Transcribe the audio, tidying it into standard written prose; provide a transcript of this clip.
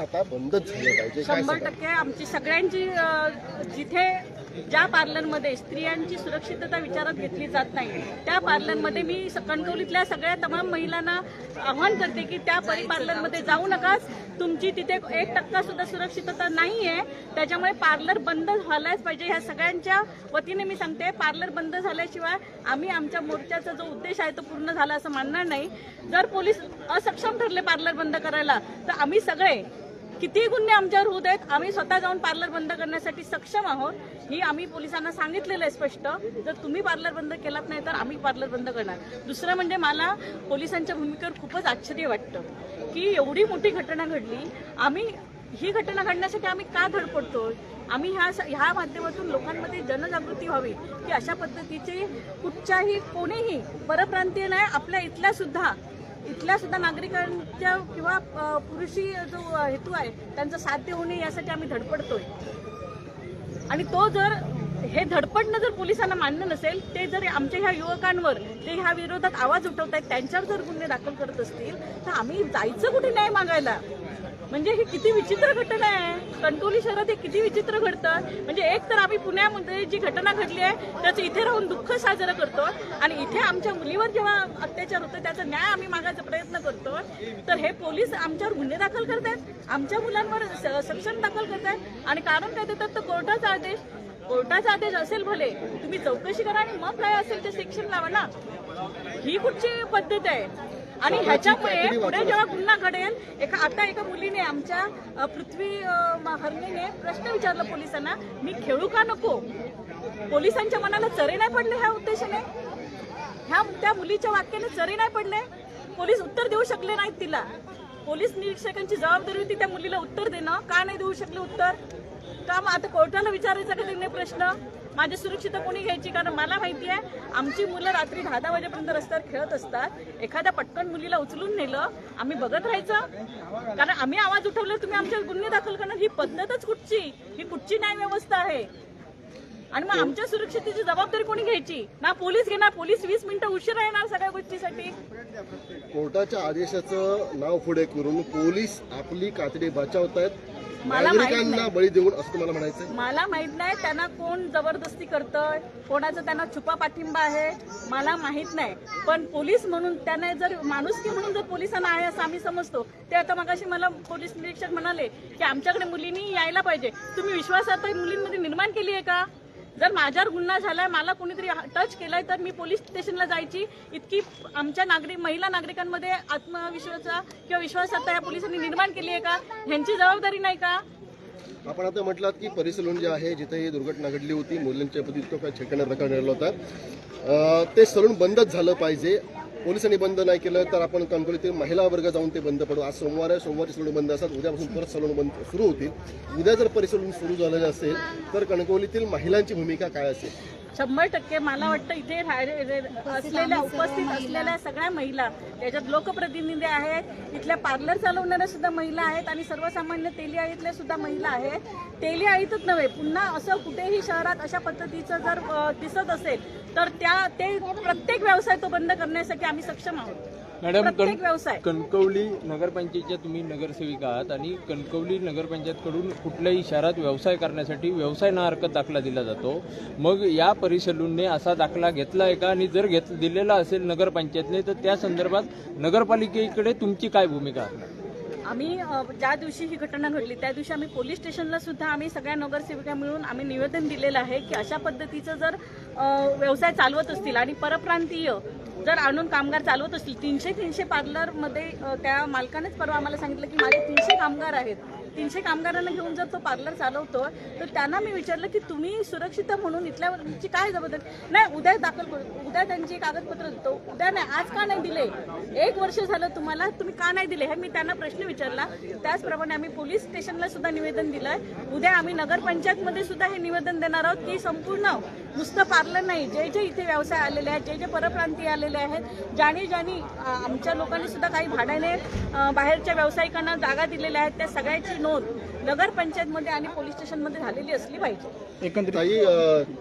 आता बंदच झालं पाहिजे? 100% आमची सगळ्यांची जिथे ज्या पार्लरमध्ये स्त्रियांची सुरक्षितता विचारात घेतली जात नाही त्या पार्लरमध्ये मी कणकवलीतल्या सगळ्या तमाम महिलांना आव्हान करते की त्या पार्लरमध्ये जाऊ नकाच. तुमची तिथे 1% सुद्धा सुरक्षितता नाही आहे. त्याच्यामुळे पार्लर बंद झालाच पाहिजे. ह्या सगळ्यांच्या वतीने मी सांगते, पार्लर बंद झाल्याशिवाय आम्ही आमच्या मोर्चाचा जो उद्देश आहे तो पूर्ण झाला असं मानणार नाही. जर पोलीस असक्षम ठरले पार्लर बंद करायला तर आम्ही सगळे किती गुन्हे आमच्यावर होत आहेत, आम्ही स्वतः जाऊन पार्लर बंद करण्यासाठी सक्षम आहोत. ही आम्ही पोलिसांना सांगितलेलं आहे स्पष्ट. जर तुम्ही पार्लर बंद केलात नाही तर आम्ही पार्लर बंद करणार. दुसरं म्हणजे मला पोलिसांच्या भूमिकेवर खूपच आश्चर्य वाटतं की एवढी मोठी घटना घडली, आम्ही ही घटना घडण्यासाठी आम्ही का धडपडतोय. आम्ही ह्या माध्यमातून लोकांमध्ये जनजागृती व्हावी की अशा पद्धतीचे कुठच्याही कोणीही परप्रांतीय नाही, आपल्या इथल्या सुद्धा नागरिकांच्या किंवा पुरुषी जो हेतू आहे त्यांचा साध्य होणे यासाठी आम्ही धडपडतोय. आणि तो जर हे धडपडणं जर पोलिसांना मान्य नसेल, ते जर आमच्या ह्या युवकांवर ते ह्या विरोधात आवाज उठवत आहेत त्यांच्यावर जर गुन्हे दाखल करत असतील तर आम्ही जायचं कुठे न्याय मागायला. म्हणजे ही किती विचित्र घटना आहे. कणकवली शहरात हे किती विचित्र घडतं. म्हणजे एक तर आम्ही पुण्यामध्ये जी घटना घडली आहे त्याचं इथे राहून दुःख साजरं करतो आणि इथे आमच्या मुलीवर जेव्हा अत्याचार होतो त्याचा न्याय आम्ही मागायचा प्रयत्न करतो, तर हे पोलीस आमच्यावर गुन्हे दाखल करतात, आमच्या मुलांवर सक्षम दाखल करतात. आणि कारण काय देतात तर कोर्टाचा आदेश असेल भले, तुम्ही चौकशी करा आणि मग काय असेल ते सेक्शन लावा ना. ही कुठची पद्धत आहे. आणि ह्याच्यामुळे पुढे जेव्हा गुन्हा घडेल, आता एका मुलीने आमच्या पृथ्वी हरणेने प्रश्न विचारला पोलिसांना, मी खेळू का नको. पोलिसांच्या मनाला चरे नाही पडले ह्या उद्देशाने, त्या मुलीच्या वाक्याने चरे नाही पडले. पोलीस उत्तर देऊ शकले नाहीत तिला. पोलीस निरीक्षकांची जबाबदारी होती त्या मुलीला उत्तर देणं. का नाही देऊ शकले उत्तर? का मग आता कोर्टाला विचारायचा का त्यांनी प्रश्न? माझी सुरक्षितता कोणी घ्यायची? कारण मला माहिती आहे आमची मुलं रात्री 10 वाजेपर्यंत रस्त्यावर खेळत असतात. एखाद्या पटकन मुलीला उचलून नेलं, आम्ही बघत राहायचं? कारण आम्ही आवाज उठवले तुम्ही आमच्यावर गुन्हे दाखल करणार. ही पद्धतच कुठची? ही कुठची न्याय व्यवस्था आहे? आणि मग आमच्या सुरक्षितेची जबाबदारी कोणी घ्यायची? ना पोलीस घेणार. पोलीस 20 मिनिटं उशिरा येणार सगळ्या गोष्टीसाठी. कोर्टाच्या आदेशाचं नाव पुढे करून पोलीस आपली कातडी बचावतायत, नागरिकांना बळी देऊन, असं तुम्हाला म्हणायचं? मला माहित नाही त्यांना कोण जबरदस्ती करतंय, कोणाचा त्यांना छुपा पाठिंबा आहे मला माहित नाही. पण पोलीस म्हणून त्यांना जर माणुसकी म्हणून जर पोलिसांना आहे असं आम्ही समजतो. ते आता मगाशी मला पोलीस निरीक्षक म्हणाले की आमच्याकडे मुलींनी यायला पाहिजे. तुम्ही विश्वासार्हता मुलींमध्ये निर्माण केली आहे का? जर माझ्यावर गुन्हा झालाय, मला कोणीतरी टच केलाय, तर मी पोलीस स्टेशनला जायची इतकी आमच्या महिला नागरिकांमध्ये आत्मविश्वास किंवा विश्वासार्हता या पोलिसांनी निर्माण केली आहे का? ह्यांची जबाबदारी नाही का? आपण आता म्हटलात की परिसलून जे आहे जिथे ही दुर्घटना घडली होती, मुलांच्या प्रती इतकं काय छेडखाना प्रकार घडला होता, ते सलून बंदच झालं पाहिजे. पोलिसांनी बंद नाही केलं तर आपण कणकवलीतील महिला वर्ग जाऊन ते बंद पडू. आज सोमवार आहे, सोमवारी सलून बंद असतात, उद्यापासून परत सलून बंद सुरू होतील. उद्या जर परिसलून सुरू झालं असेल तर कणकवलीतील महिलांची भूमिका काय असेल? 100% मला वाटतं इथे उपस्थित असलेल्या सगळ्या महिला, त्याच्यात लोकप्रतिनिधी आहेत, इथल्या पार्लर चालवणाऱ्या सुद्धा महिला आहेत आणि सर्वसामान्य तेली आळीतल्या सुद्धा महिला आहेत. तेली आळीतच नव्हे, पुन्हा असं कुठेही शहरात अशा पद्धतीचं जर दिसत असेल तर ते प्रत्येक व्यवसाय तो बंद करण्यासाठी आम्ही सक्षम आहोत. मॅडम, व्यवसाय कणकवली नगरपंचायतच्या तुम्ही नगरसेविका आहात आणि कणकवली नगरपंचायतकडून कुठल्याही शहरात व्यवसाय करण्यासाठी व्यवसाय ना हरकत दाखला दिला जातो. मग या परिसलूनने असा दाखला घेतला आहे का? आणि जर दिलेला असेल नगरपंचायतने तर त्या संदर्भात नगरपालिकेकडे तुमची काय भूमिका आहे? आम्ही ज्या दिवशी ही घटना घडली त्या दिवशी आम्ही पोलीस स्टेशनला सुद्धा आम्ही सगळ्या नगरसेविका मिळून आम्ही निवेदन दिलेलं आहे की अशा पद्धतीचं जर व्यवसाय चालवत असतील आणि परप्रांतीय जर आणून कामगार चालवत असतील, 300 पार्लरमध्ये त्या मालकानेच परवा आम्हाला सांगितलं की माझे 300 कामगार आहेत, 300 कामगारांना घेऊन जर तो पार्लर चालवतो तर त्यांना मी विचारलं की तुम्ही सुरक्षित म्हणून इथल्याची काय जबाबदारी? नाही, उद्या दाखल करू, उद्या त्यांची कागदपत्र देतो. उद्या नाही, आज का नाही दिले? 1 वर्ष झालं तुम्हाला, तुम्ही का नाही दिले? हे मी त्यांना प्रश्न विचारला. त्याचप्रमाणे आम्ही पोलीस स्टेशनला सुद्धा निवेदन दिलंय. उद्या आम्ही नगरपंचायतमध्ये सुद्धा हे निवेदन देणार आहोत की संपूर्ण नुसतं पार्लर नाही, जे इथे व्यवसाय आलेले आहेत, जे परप्रांतीय आलेले आहेत, ज्यांनी आमच्या लोकांनी सुद्धा काही भाड्याने बाहेरच्या व्यावसायिकांना जागा दिलेल्या आहेत, त्या सगळ्याची नोंद नगरपंचायतमध्ये आणि पोलीस स्टेशनमध्ये झालेली असली पाहिजे. एकंदरीत